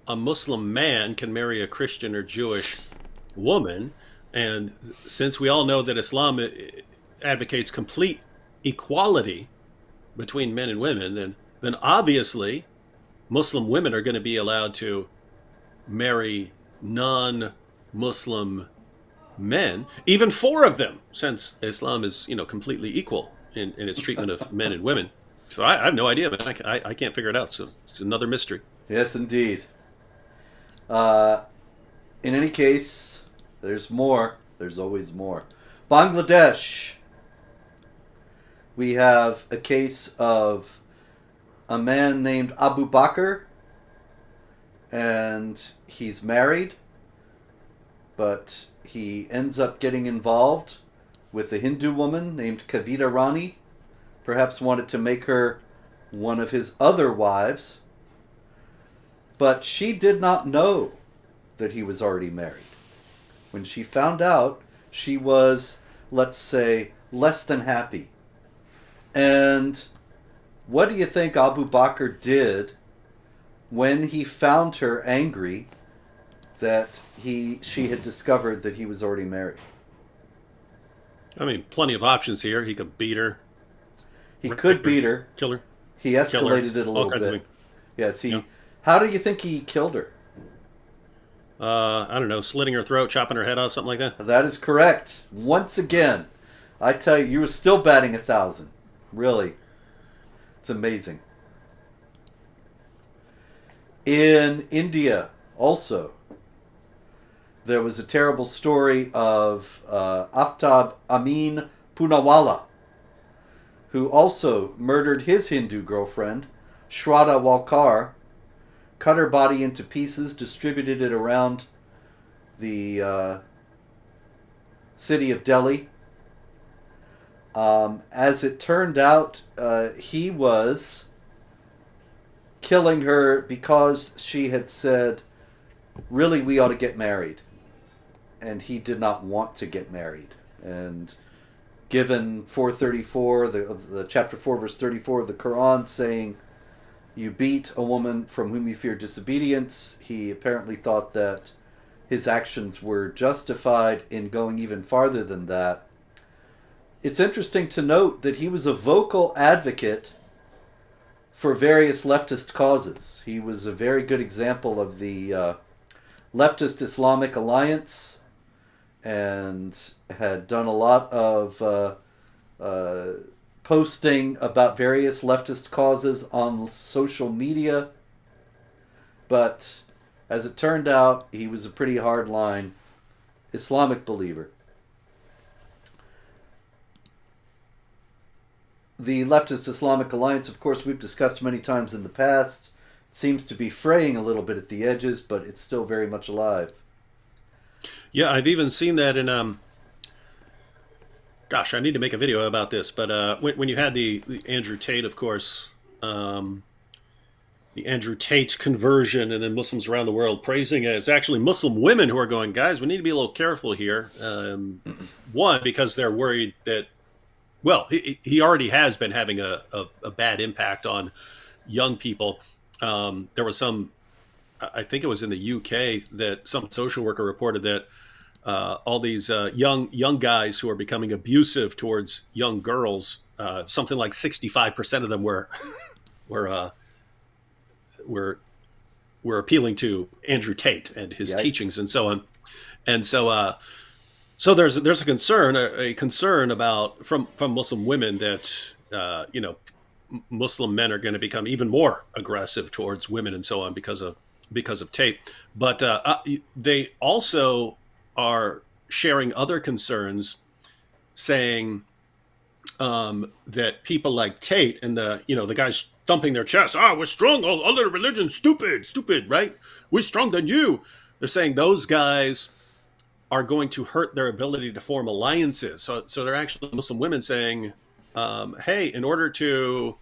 a Muslim man can marry a Christian or Jewish woman. And since we all know that Islam advocates complete equality between men and women, then obviously Muslim women are going to be allowed to marry non-Muslim men, even four of them, since Islam is, completely equal in its treatment of men and women. So I have no idea, man. I can't figure it out. So it's another mystery. Yes, indeed. Uh, in any case, there's more. There's always more. Bangladesh. We have a case of a man named Abu Bakr, and he's married, but he ends up getting involved with a Hindu woman named Kavita Rani, perhaps wanted to make her one of his other wives, but she did not know that he was already married. When she found out, she was, let's say, less than happy. And what do you think Abu Bakr did when he found her angry that she had discovered that he was already married? I mean, plenty of options here. He could beat her. He could beat her. Kill her. He escalated it a all little kinds of bit. things. Yes, he. Yeah. How do you think he killed her? I don't know, slitting her throat, chopping her head off, something like that. That is correct. Once again, I tell you, you were still batting 1,000. Really. It's amazing. In India, also, there was a terrible story of Aftab Amin Poonawalla, who also murdered his Hindu girlfriend, Shraddha Walkar, cut her body into pieces, distributed it around the city of Delhi. As it turned out, he was killing her because she had said, really, we ought to get married. And he did not want to get married. And given 434, the chapter 4, verse 34 of the Quran, saying, you beat a woman from whom you fear disobedience, he apparently thought that his actions were justified in going even farther than that. It's interesting to note that he was a vocal advocate for various leftist causes. He was a very good example of the Leftist-Islamic alliance, and had done a lot of posting about various leftist causes on social media. But as it turned out, he was a pretty hardline Islamic believer. The Leftist-Islamic alliance, of course, we've discussed many times in the past. It seems to be fraying a little bit at the edges, but it's still very much alive. Yeah, I've even seen that in gosh, I need to make a video about this. But when you had the Andrew Tate, of course, the Andrew Tate conversion, and then Muslims around the world praising it, it's actually Muslim women who are going, guys, we need to be a little careful here. One, because they're worried that, well, he already has been having a bad impact on young people. There was some, I think it was in the UK, that some social worker reported that all these young guys who are becoming abusive towards young girls, something like 65% of them were appealing to Andrew Tate and his Yikes. teachings and so on. And so there's a concern about from Muslim women that Muslim men are going to become even more aggressive towards women and so on because of Tate. But they also are sharing other concerns, saying that people like Tate and the guys thumping their chest, we're strong, all other religions stupid, right? We're stronger than you. They're saying those guys are going to hurt their ability to form alliances. So they're actually Muslim women saying, hey, in order to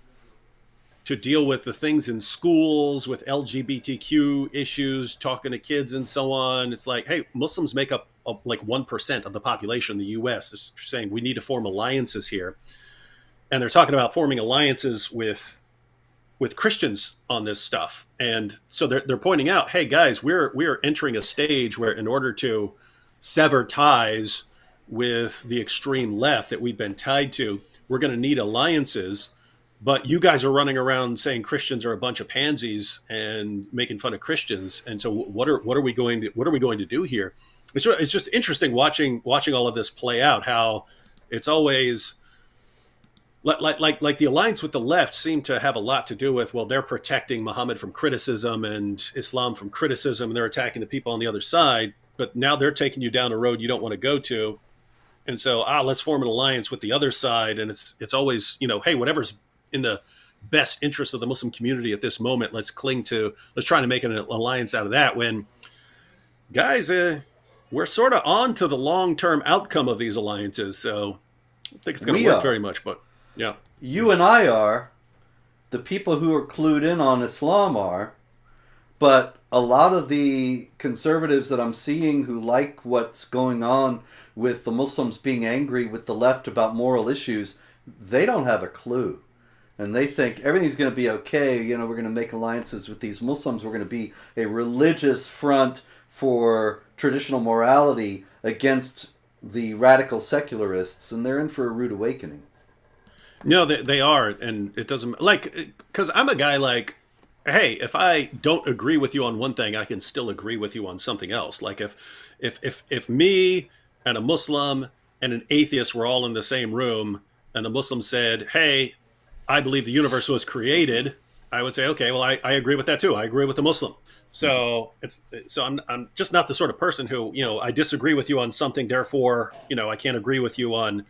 to deal with the things in schools with LGBTQ issues, talking to kids and so on. It's like, hey, Muslims make up like 1% of the population in the U.S. It's saying we need to form alliances here. And they're talking about forming alliances with Christians on this stuff. And so they're pointing out, hey guys, we're entering a stage where in order to sever ties with the extreme left that we've been tied to, we're going to need alliances. But you guys are running around saying Christians are a bunch of pansies and making fun of Christians. And so what are we going to do here? It's just interesting watching all of this play out, how it's always like the alliance with the left seemed to have a lot to do with, well, they're protecting Muhammad from criticism and Islam from criticism, and they're attacking the people on the other side. But now they're taking you down a road you don't want to go to. And so, let's form an alliance with the other side. And it's always, hey, whatever's in the best interest of the Muslim community at this moment, let's try to make an alliance out of that, when guys, we're sort of on to the long-term outcome of these alliances. So I don't think it's going to work very much, but yeah. You and I are, the people who are clued in on Islam are, but a lot of the conservatives that I'm seeing who like what's going on with the Muslims being angry with the left about moral issues, they don't have a clue. And they think everything's going to be okay. We're going to make alliances with these Muslims. We're going to be a religious front for traditional morality against the radical secularists. And they're in for a rude awakening. No, they are. And it doesn't, because I'm a guy like, hey, if I don't agree with you on one thing, I can still agree with you on something else. Like if me and a Muslim and an atheist were all in the same room, and the Muslim said, hey, I believe the universe was created, I would say, okay, well, I agree with that too. I agree with the Muslim. So I'm just not the sort of person who, I disagree with you on something, therefore, I can't agree with you on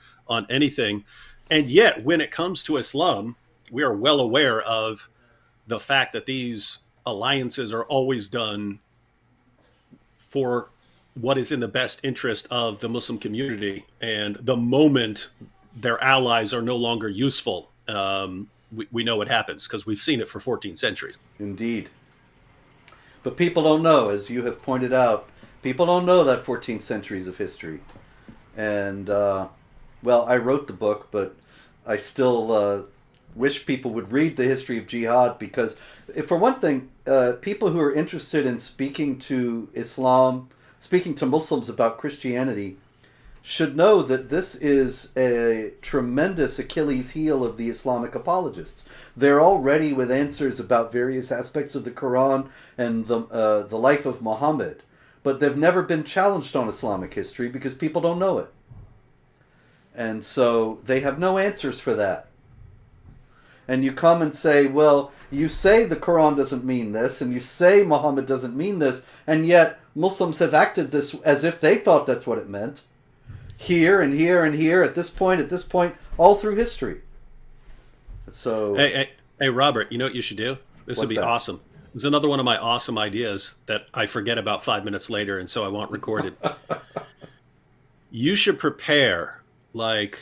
anything. And yet, when it comes to Islam, we are well aware of the fact that these alliances are always done for what is in the best interest of the Muslim community. And the moment their allies are no longer useful, we know what happens, because we've seen it for 14 centuries. Indeed. But people don't know, as you have pointed out, people don't know that 14 centuries of history. And, I wrote the book, but I still wish people would read the history of jihad, because, for one thing, people who are interested in speaking to Islam, speaking to Muslims about Christianity, should know that this is a tremendous Achilles heel of the Islamic apologists. They're all ready with answers about various aspects of the Quran and the life of Muhammad, but they've never been challenged on Islamic history because people don't know it. And so they have no answers for that. And you come and say, well, you say the Quran doesn't mean this, and you say Muhammad doesn't mean this, and yet Muslims have acted this as if they thought that's what it meant. Here and here and here, at this point, all through history. So, hey, Robert, you know what you should do? This would be awesome. It's another one of my awesome ideas that I forget about 5 minutes later, and so I want recorded. You should prepare like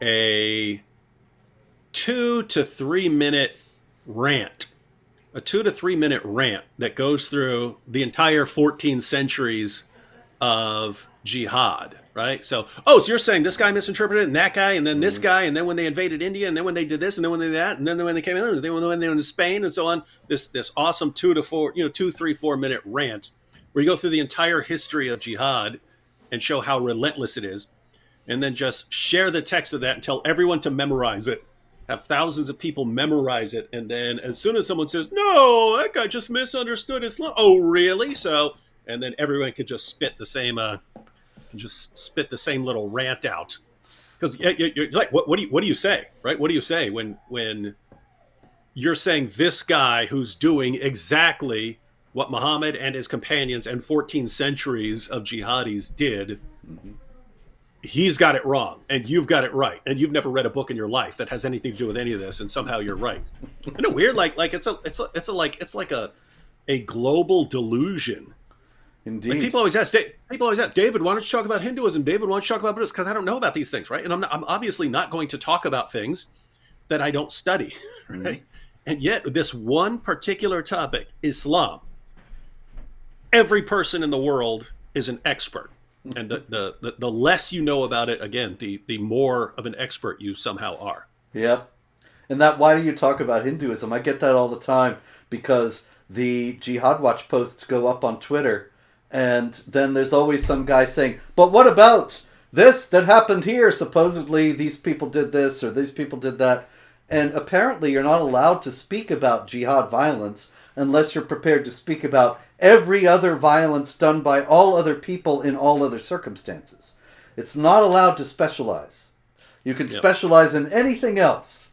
a 2 to 3 minute rant. A 2 to 3 minute rant that goes through the entire 14 centuries of jihad, right? So you're saying this guy misinterpreted, and that guy, and then this guy, and then when they invaded India, and then when they did this, and then when they did that, and then when they came in, and then when they went to Spain, and so on. This awesome 2, 3, 4 minute rant where you go through the entire history of jihad and show how relentless it is, and then just share the text of that and tell everyone to memorize it. Have thousands of people memorize it, and then as soon as someone says, "No, that guy just misunderstood Islam," oh really? So, and then everyone could just spit the same little rant out. Because you're like, what do you say, right? What do you say when you're saying this guy who's doing exactly what Muhammad and his companions and 14 centuries of jihadis did? Mm-hmm. He's got it wrong, and you've got it right, and you've never read a book in your life that has anything to do with any of this, and somehow you're right. Isn't it weird? Like it's like a global delusion. Indeed. Like people always ask, David, why don't you talk about Hinduism? David, why don't you talk about Buddhism? Because I don't know about these things, right? And I'm obviously not going to talk about things that I don't study, right? And yet, this one particular topic, Islam, every person in the world is an expert. And the less you know about it, again, the more of an expert you somehow are. Yep. And that, why do you talk about Hinduism? I get that all the time because the Jihad Watch posts go up on Twitter, and then there's always some guy saying, but what about this that happened here? Supposedly these people did this or these people did that. And apparently you're not allowed to speak about jihad violence unless you're prepared to speak about every other violence done by all other people in all other circumstances. It's not allowed to specialize. You can specialize in anything else,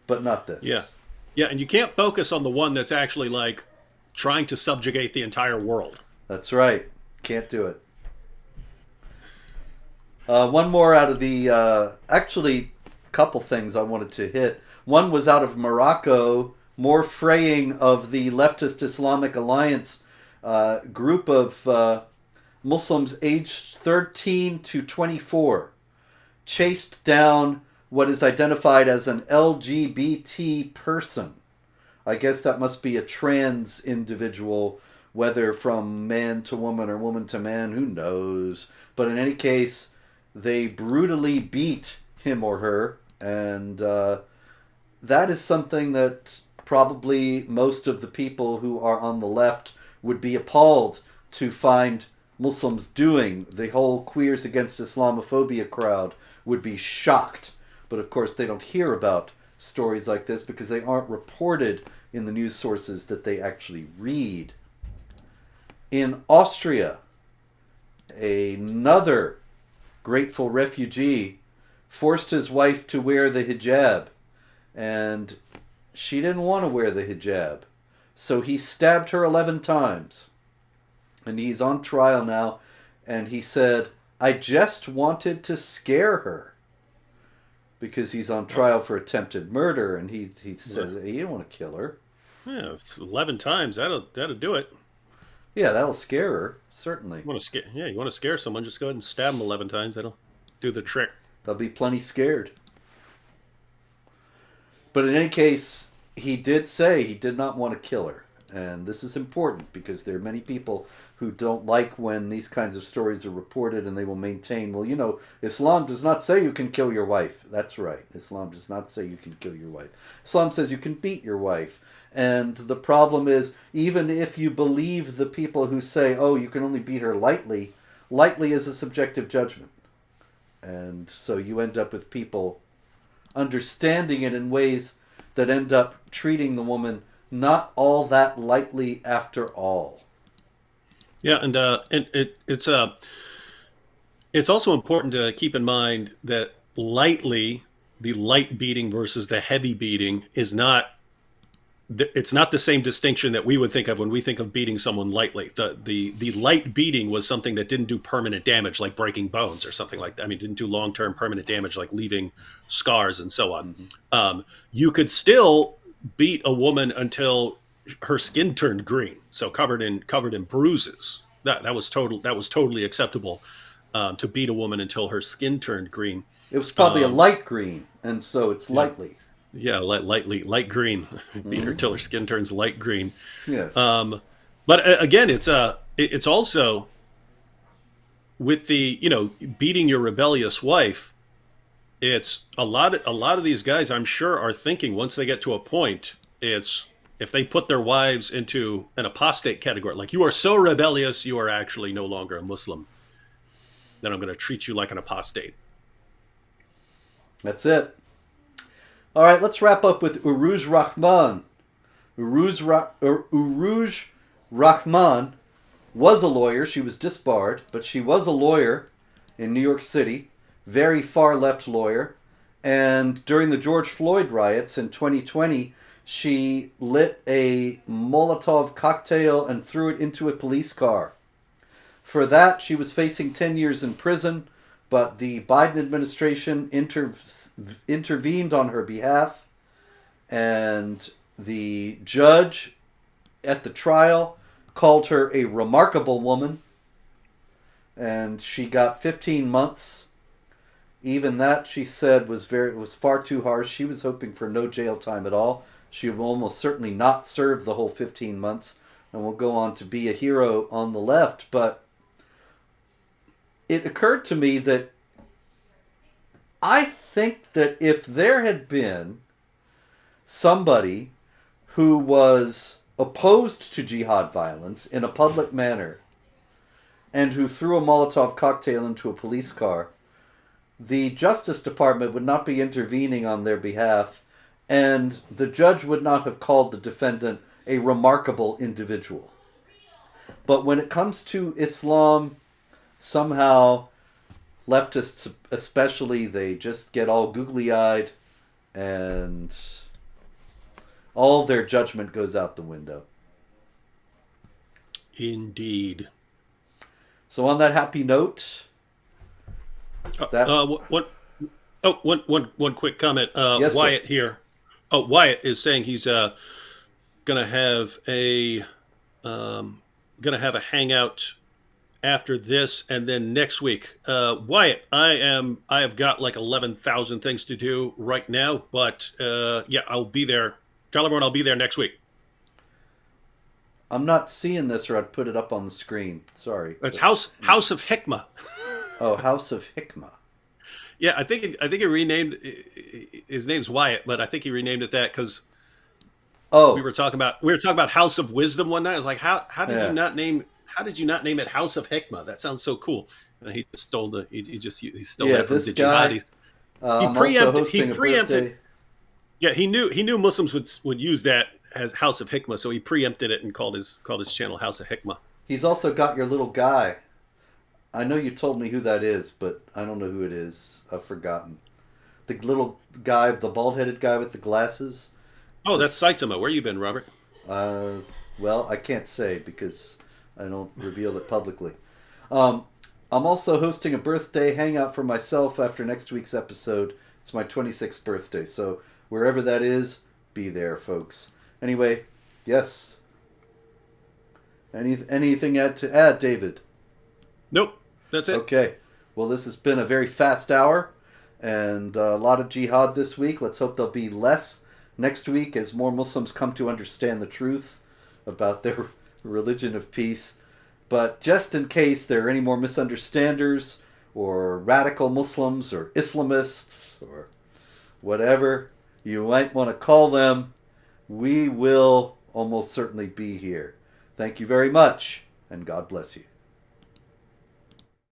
but not this. Yeah. Yeah, and you can't focus on the one that's actually like trying to subjugate the entire world. That's right. Can't do it. One more out of the, actually, a couple things I wanted to hit. One was out of Morocco, more fraying of the Leftist-Islamic Alliance group of Muslims aged 13 to 24 chased down what is identified as an LGBT person. I guess that must be a trans individual, whether from man to woman or woman to man, who knows. But in any case, they brutally beat him or her, and that is something that probably most of the people who are on the left would be appalled to find Muslims doing. The whole Queers Against Islamophobia crowd would be shocked. But of course they don't hear about stories like this because they aren't reported in the news sources that they actually read. In Austria, another grateful refugee forced his wife to wear the hijab, and she didn't want to wear the hijab. So he stabbed her 11 times. And he's on trial now, and he said, I just wanted to scare her. Because he's on trial for attempted murder, and he says he didn't want to kill her. Yeah, 11 times, that'll do it. Yeah, that'll scare her, certainly. You want to scare someone, just go ahead and stab them 11 times. That'll do the trick. They'll be plenty scared. But in any case, he did say he did not want to kill her. And this is important because there are many people who don't like when these kinds of stories are reported, and they will maintain, well, you know, Islam does not say you can kill your wife. That's right. Islam does not say you can kill your wife. Islam says you can beat your wife. And the problem is, even if you believe the people who say, oh, you can only beat her lightly, lightly is a subjective judgment. And so you end up with people understanding it in ways that end up treating the woman not all that lightly after all. Yeah, and it's also important to keep in mind that lightly, the light beating versus the heavy beating is not. It's not the same distinction that we would think of when we think of beating someone lightly. The light beating was something that didn't do permanent damage, like breaking bones or something like that. I mean, didn't do long-term permanent damage, like leaving scars and so on. Mm-hmm. You could still beat a woman until her skin turned green, so covered in bruises. That was totally acceptable, to beat a woman until her skin turned green. It was probably a light green, and so it's lightly. Yeah, light green. Beat her till her skin turns light green. Yes. But again, it's also with the, you know, beating your rebellious wife. It's a lot of these guys, I'm sure, are thinking once they get to a point, it's if they put their wives into an apostate category, like you are so rebellious, you are actually no longer a Muslim, then I'm going to treat you like an apostate. That's it. All right, let's wrap up with Uruj Rahman. Uruj Rahman was a lawyer. She was disbarred, but she was a lawyer in New York City, very far-left lawyer. And during the George Floyd riots in 2020, she lit a Molotov cocktail and threw it into a police car. For that, she was facing 10 years in prison, but the Biden administration intervened on her behalf, and the judge at the trial called her a remarkable woman, and she got 15 months Even that, she said, was far too harsh. She was hoping for no jail time at all. She will almost certainly not serve the whole 15 months and will go on to be a hero on the left. But it occurred to me that I think that if there had been somebody who was opposed to jihad violence in a public manner and who threw a Molotov cocktail into a police car, the Justice Department would not be intervening on their behalf, and the judge would not have called the defendant a remarkable individual. But when it comes to Islam, somehow leftists especially, they just get all googly-eyed and all their judgment goes out the window. Indeed. So on that happy note, one quick comment. Yes, Wyatt sir. here. Oh, Wyatt is saying he's gonna have a hangout after this, and then next week. Wyatt, I have got like 11,000 things to do right now, but yeah, I'll be there. Tell everyone I'll be there next week. I'm not seeing this, or I'd put it up on the screen. Sorry. It's House of Hikmah. Oh, House of Hikmah. Yeah, I think he renamed his name's Wyatt, but I think he renamed it that because we were talking about House of Wisdom one night. I was like, how did you not name it House of Hikmah? That sounds so cool. And he stole that from the jihadis. He preempted. Yeah, he knew Muslims would use that as House of Hikmah, so he preempted it and called his channel House of Hikmah. He's also got your little guy. I know you told me who that is, but I don't know who it is. I've forgotten. The little guy, the bald-headed guy with the glasses. Oh, that's Saitama. Where you been, Robert? Well, I can't say because I don't reveal it publicly. I'm also hosting a birthday hangout for myself after next week's episode. It's my 26th birthday, so wherever that is, be there, folks. Anyway, yes. Anything to add, David? Nope, that's it. Okay. Well, this has been a very fast hour and a lot of jihad this week. Let's hope there'll be less next week as more Muslims come to understand the truth about their religion of peace. But just in case there are any more misunderstanders or radical Muslims or Islamists or whatever you might want to call them, we will almost certainly be here. Thank you very much, and God bless you.